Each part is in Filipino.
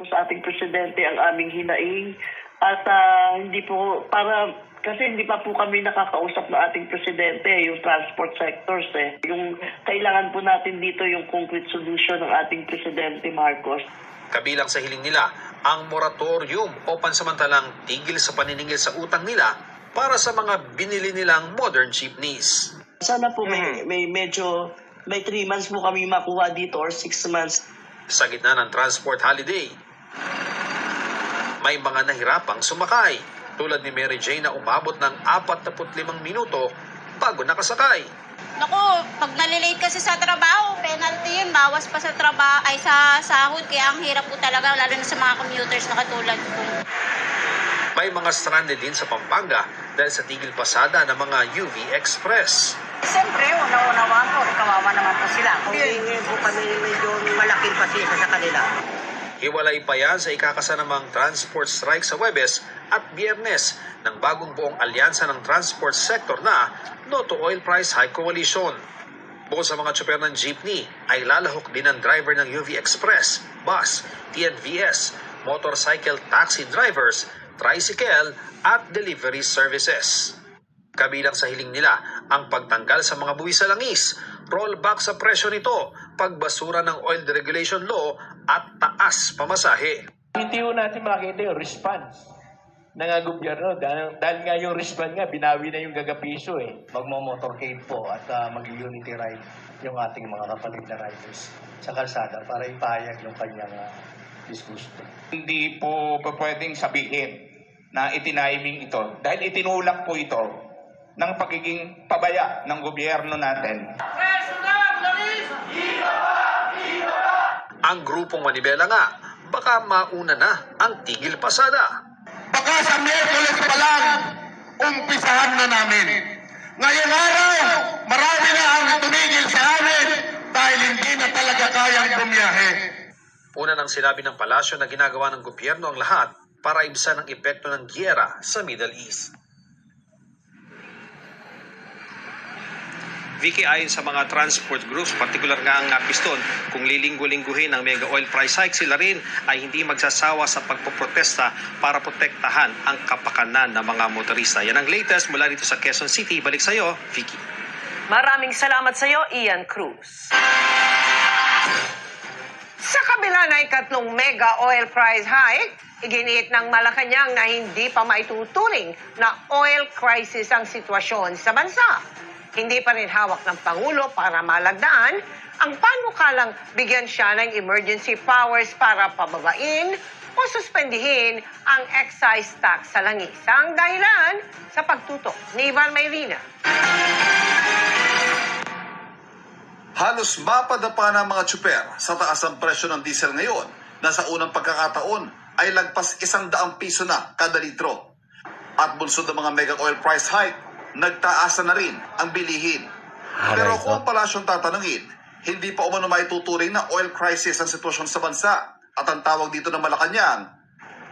sa ating presidente ang aming hinaing at hindi po kasi hindi pa po kami nakakausap ng ating presidente yung transport sectors Yung kailangan po natin dito yung concrete solution ng ating presidente Marcos. Kabilang sa hiling nila ang moratorium o pansamantalang tigil sa paniningil sa utang nila para sa mga binili nilang modern jeepneys. Sana po may 3 months po kami makuha dito or 6 months. Sa gitna ng transport holiday, may mga nahirapang sumakay tulad ni Mary Jane na umabot ng 45 minuto bago nakasakay. Naku, pag nalilate kasi sa trabaho, penalty yun, bawas pa sa trabaho, ay sa sahod, kaya ang hirap po talaga, lalo na sa mga commuters na katulad ko. May mga stranded din sa Pampanga dahil sa tigil pasada ng mga UV Express. Siyempre, una-unawaan po, kawawa naman po sila. Ngayon po kami medyo malaking pasisa sa kanila. Hiwalay pa yan sa ikakasanamang transport strike sa Huwebes at Biyernes ng bagong buong alyansa ng transport sector na No to Oil Price Hike Coalition. Bukod sa mga tsoper ng jeepney, ay lalahok din ang driver ng UV Express, bus, TNVS, motorcycle taxi drivers, tricycle at delivery services. Kabilang sa hiling nila ang pagtanggal sa mga buwis sa langis, rollback sa presyo nito, pagbasura ng oil deregulation law at taas pamasahe. Hindi ho natin makita yung response ng gobyerno dahil nga yung response nga, binawi na yung gagapiso Magmo-motorcade po at mag-unity ride yung ating mga kapatid na riders sa kalsada para ipahayag yung kanyang disgusto. Hindi po pwedeng sabihin na itiniming ito dahil itinulak po ito ng pagiging pabaya ng gobyerno natin. Ang grupong Manibela nga, baka mauna na ang tigil pasada. Baka sa Miyerkules pa lang, umpisahan na namin. Ngayong araw, marami na ang tumigil sa amin dahil hindi na talaga kayang bumiyahe. Una nang sinabi ng palasyo na ginagawa ng gobyerno ang lahat para ibsan ang epekto ng giyera sa Middle East. Vicky, ayon sa mga transport groups, partikular nga ang piston, kung lilinggo-lingguhin ang mega oil price hike, sila rin ay hindi magsasawa sa pagpoprotesta para protektahan ang kapakanan ng mga motorista. Yan ang latest mula dito sa Quezon City. Balik sa iyo, Vicky. Maraming salamat sa iyo, Ian Cruz. Sa kabila na ikatlong mega oil price hike, iginiit ng Malacanang na hindi pa maituturing na oil crisis ang sitwasyon sa bansa. Hindi pa rin hawak ng Pangulo para malagdaan ang panukalang bigyan siya ng emergency powers para pababain o suspendihin ang excise tax sa langis. Ang dahilan sa pagtutok ni Ivan Mayrina. Halos mapadapa na ang mga tsuper sa taas ng presyo ng diesel ngayon na sa unang pagkakataon ay lagpas 100 piso na kada litro. At bunsod ng mga mega oil price hike, nagtaasa na rin ang bilihin. Pero kung ang palasyong tatanungin, hindi pa umano maituturing na oil crisis ang sitwasyon sa bansa at ang tawag dito ng Malacanang,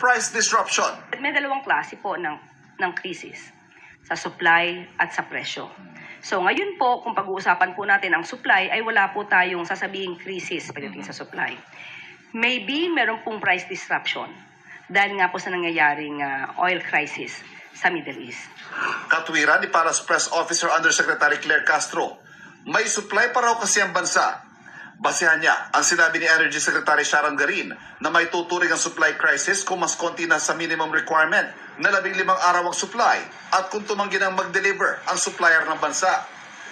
price disruption. May dalawang klase po ng krisis, sa supply at sa presyo. So ngayon po, kung pag-uusapan po natin ang supply, ay wala po tayong sasabihing krisis pagdating sa supply. Maybe meron pong price disruption dahil nga po sa nangyayaring oil crisis sa Middle East. Katwiran ni Paras Press Officer Undersecretary Claire Castro, may supply pa raw kasi ang bansa. Basehan niya ang sinabi ni Energy Secretary Sharon Garin na may tuturing ang supply crisis kung mas konti na sa minimum requirement na 15 araw ang supply at kung tumanggi nang mag-deliver ang supplier ng bansa.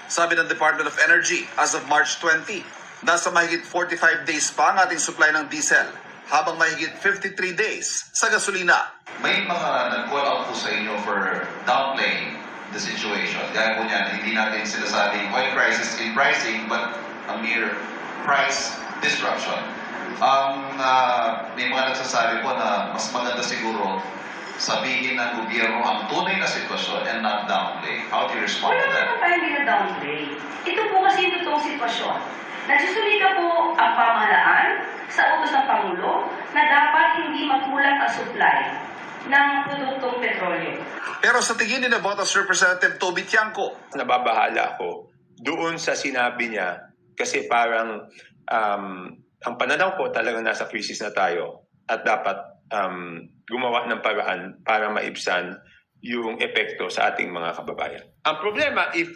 Sabi ng Department of Energy, as of March 20, nasa mahigit 45 days pa ang ating supply ng diesel, habang mahigit 53 days sa gasolina. May mga nag-call out po sa inyo for downplaying the situation. Gaya po niyan, hindi natin sinasabing oil crisis in pricing, but a mere price disruption. May mga nagsasabi po na mas maganda siguro sabihin ng gobyerno ang tunay na sitwasyon and not downplay. How do you respond to that? Wala naman tayo hindi na downplay. Ito po kasi yung totoong sitwasyon. Nagsusulita po ang pamahalaan sa utos ng Pangulo na dapat hindi magkulang ang supply ng produktong petrolyo. Pero sa tingin ni Navotas Representative Toby Tiangco, Nababahala ako doon sa sinabi niya kasi parang ang pananaw ko talagang nasa crisis na tayo. at dapat gumawa ng paraan para maibsan yung epekto sa ating mga kababayan. Ang problema, if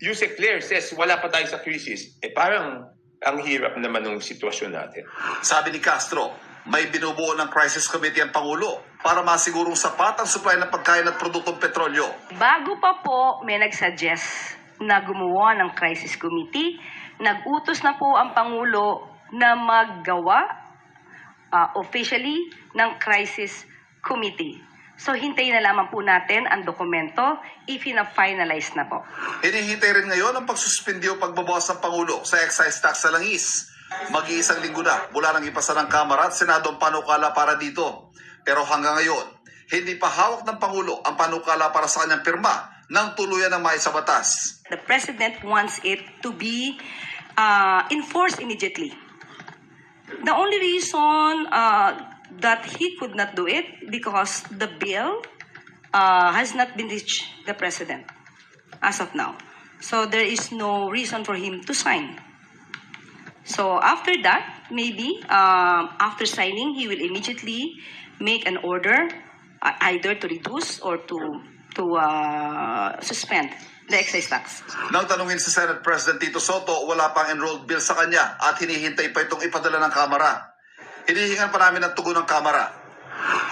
Yusek Claire says wala pa tayo sa krisis, parang ang hirap naman ng sitwasyon natin. Sabi ni Castro, may binubuo ng crisis committee ang Pangulo para masigurong sapat ang supply ng pagkain at produktong petrolyo. Bago pa po may nag-suggest na gumawa ng crisis committee, nag-utos na po ang Pangulo na maggawa officially ng crisis committee. So hintayin na lamang po natin ang dokumento if na-finalize na po. Hinihintay rin ngayon ang pagsuspindi o pagbabawas ng Pangulo sa excise tax sa langis. Mag-iisang linggo na mula nang ipasa ng Kamara at Senado ang panukala para dito. Pero hanggang ngayon, hindi pa hawak ng Pangulo ang panukala para sa kanyang pirma nang tuluyan ng maisa batas. The President wants it to be enforced immediately. The only reason that he could not do it because the bill has not been reached the President as of now. So there is no reason for him to sign. So after that, maybe after signing, he will immediately make an order either to reduce or to suspend the excise tax. Nang tanungin si Senate President Tito Soto, wala pang enrolled bill sa kanya at hinihintay pa itong ipadala ng Kamara. Hinihingan pa namin ng tugon ng Kamara.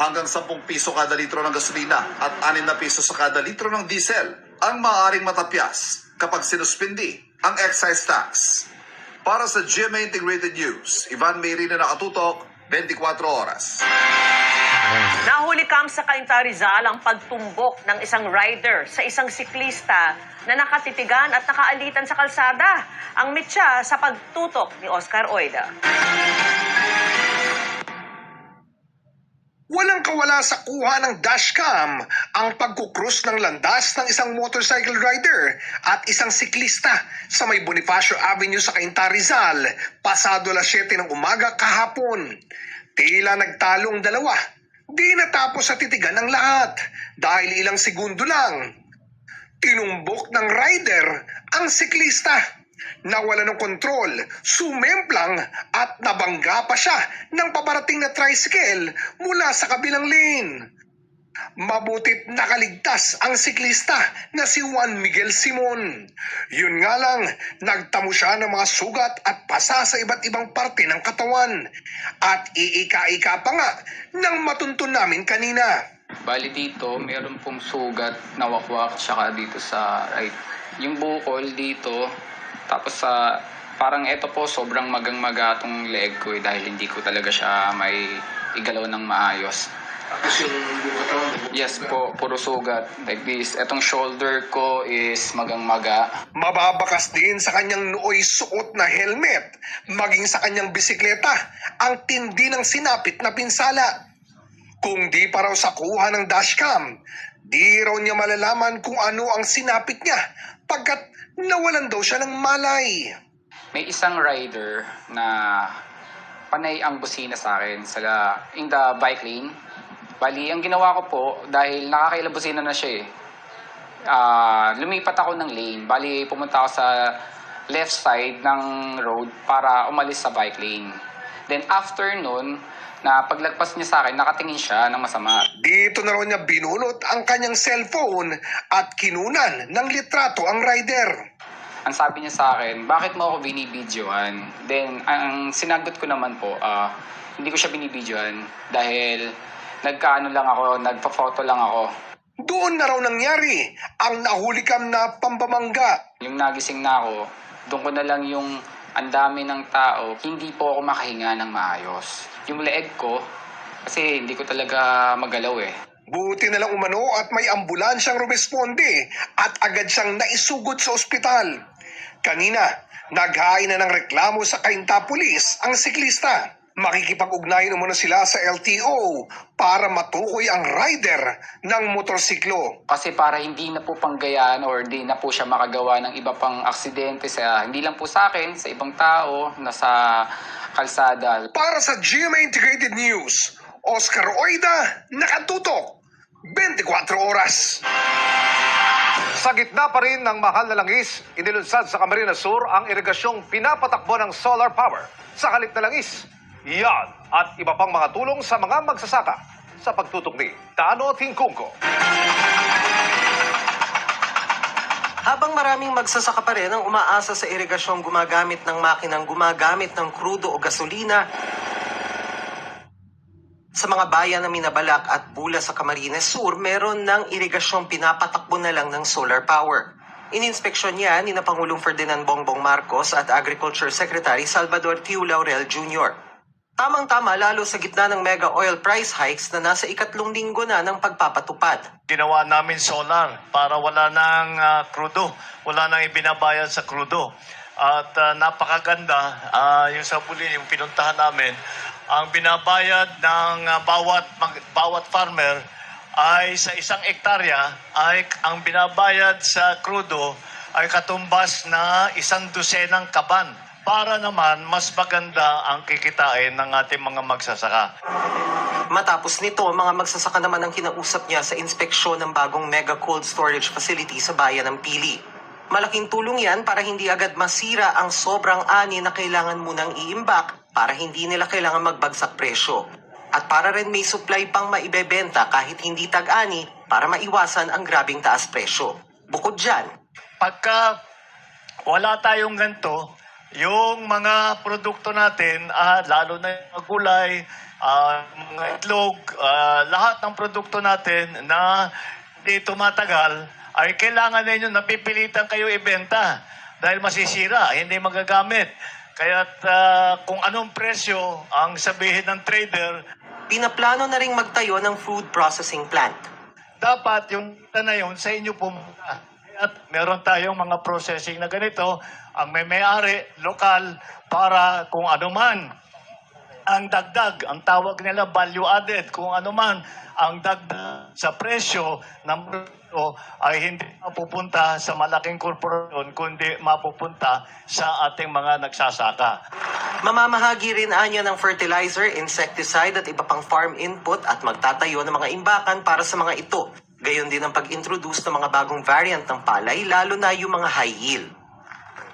Hanggang 10 piso kada litro ng gasolina at 6 na piso sa kada litro ng diesel ang maaaring matapyas kapag sinuspindi ang excise tax. Para sa GMA Integrated News, Ivan Mayri na nakatutok, 24 oras. Nahuli sa Cainta Rizal ang pagtumbok ng isang rider sa isang siklista na nakatitigan at nakaalitan sa kalsada. Ang mitya sa pagtutok ni Oscar Oida. Walang kawala sa kuha ng dashcam ang pagkukrus ng landas ng isang motorcycle rider at isang siklista sa may Bonifacio Avenue sa Cainta Rizal pasado alas 7 ng umaga kahapon. Tila nagtalong dalawa. Di natapos sa titigan ng lahat dahil ilang segundo lang. Tinumbok ng rider ang siklista. Nawala ng kontrol, sumemplang at nabangga pa siya ng paparating na tricycle mula sa kabilang lane. Mabutit nakaligtas ang siklista na si Juan Miguel Simon. Yun nga lang, nagtamo siya ng mga sugat at pasa sa iba't ibang parte ng katawan. At iika-ika pa nga nang matuntun namin kanina. Bali dito, meron pong sugat na wakwak tsaka dito sa right. Yung bukol dito, tapos sa parang eto po sobrang magang-maga tong leg ko dahil hindi ko talaga siya may igalaw ng maayos. Tapos yung bukatawan? Yes po, puro sugat. Like this, etong shoulder ko is magang-maga. Mababakas din sa kanyang nooy suot na helmet, maging sa kanyang bisikleta, ang tindi ng sinapit na pinsala. Kung di pa raw sa kuha ng dashcam, di raw niya malalaman kung ano ang sinapit niya pagkat nawalan daw siya ng malay. May isang rider na panay ang busina sa akin in the bike lane. Bali, ang ginawa ko po, dahil nakakailang busina na siya lumipat ako ng lane. Bali, pumunta ako sa left side ng road para umalis sa bike lane. Then after nun, na paglagpas niya sa akin, nakatingin siya ng masama. Dito na raw niya binunot ang kanyang cellphone at kinunan ng litrato ang rider. Ang sabi niya sa akin, bakit mo ako binibidyohan? Then, ang sinagot ko naman po, hindi ko siya binibidyohan dahil nagpa-photo lang ako. Doon na raw nangyari ang nahulikam na pambamangga. Yung nagising na ako, doon ko na lang yung ang dami ng tao, hindi po ako makahinga ng maayos. Yung leeg ko, kasi hindi ko talaga magalaw Buti na lang umano at may ambulansyang rumesponde at agad siyang naisugod sa ospital. Kanina, naghain na ng reklamo sa Cainta Police ang siklista. Makikipag-ugnayan umano sila sa LTO para matukoy ang rider ng motorsiklo. Kasi para hindi na po panggayaan or hindi na po siya makagawa ng iba pang aksidente hindi lang po sa akin, sa ibang tao na sa kalsada. Para sa GMA Integrated News, Oscar Oida, nakatutok, 24 oras. Sa gitna pa rin ng mahal na langis, inilunsad sa Camarines Sur ang irigasyong pinapatakbo ng solar power sa Kalit na Langis. Yan at iba pang mga tulong sa mga magsasaka sa pagtutok ni Tano at Hingkungko. Habang maraming magsasaka pa rin ang umaasa sa irigasyong gumagamit ng makinang gumagamit ng krudo o gasolina, sa mga bayan na Minabalak at Bula sa Camarines Sur, meron ng irigasyong pinapatakbo na lang ng solar power. Ininspeksyon niya ni na Pangulong Ferdinand Bongbong Marcos at Agriculture Secretary Salvador Tiu Laurel Jr. Tamang-tama lalo sa gitna ng mega oil price hikes na nasa 2 linggo na ng pagpapatupad. Ginawa namin solar para wala nang krudo, wala nang ibinabayad sa krudo. At napakaganda, yung sa Buli, yung pinuntahan namin, ang binabayad ng bawat farmer ay sa 1 hektarya, ay ang binabayad sa krudo ay katumbas na 1 dosenang kaban. Para naman mas maganda ang kikitain ng ating mga magsasaka. Matapos nito, mga magsasaka naman ang kinausap niya sa inspeksyon ng bagong mega cold storage facility sa bayan ng Pili. Malaking tulong yan para hindi agad masira ang sobrang ani na kailangan munang iimbak para hindi nila kailangan magbagsak presyo. At para rin may supply pang maibebenta kahit hindi tag-ani para maiwasan ang grabing taas presyo. Bukod dyan, Pagka wala tayong ganito, yung mga produkto natin, lalo na yung mga gulay, mga itlog, lahat ng produkto natin na di tumatagal, ay kailangan ninyo napipilitan kayo ibenta dahil masisira, hindi magagamit. Kaya kung anong presyo ang sabihin ng trader, pinaplano na ring magtayo ng food processing plant. dapat yung na yun sa inyo pumunta. At meron tayong mga processing na ganito, ang may-ari, lokal, para kung ano man ang dagdag, ang tawag nila value added, kung ano man ang dagdag sa presyo ng produkto ay hindi mapupunta sa malaking korporasyon, kundi mapupunta sa ating mga nagsasaka. Mamamahagi rin anya ng fertilizer, insecticide at iba pang farm input at magtatayo ng mga imbakan para sa mga ito. Gayon din ang pag-introduce ng mga bagong variant ng palay, lalo na yung mga high yield.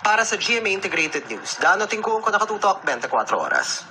Para sa GMA Integrated News, Dano Tingkong ko, nakatutok 24 oras.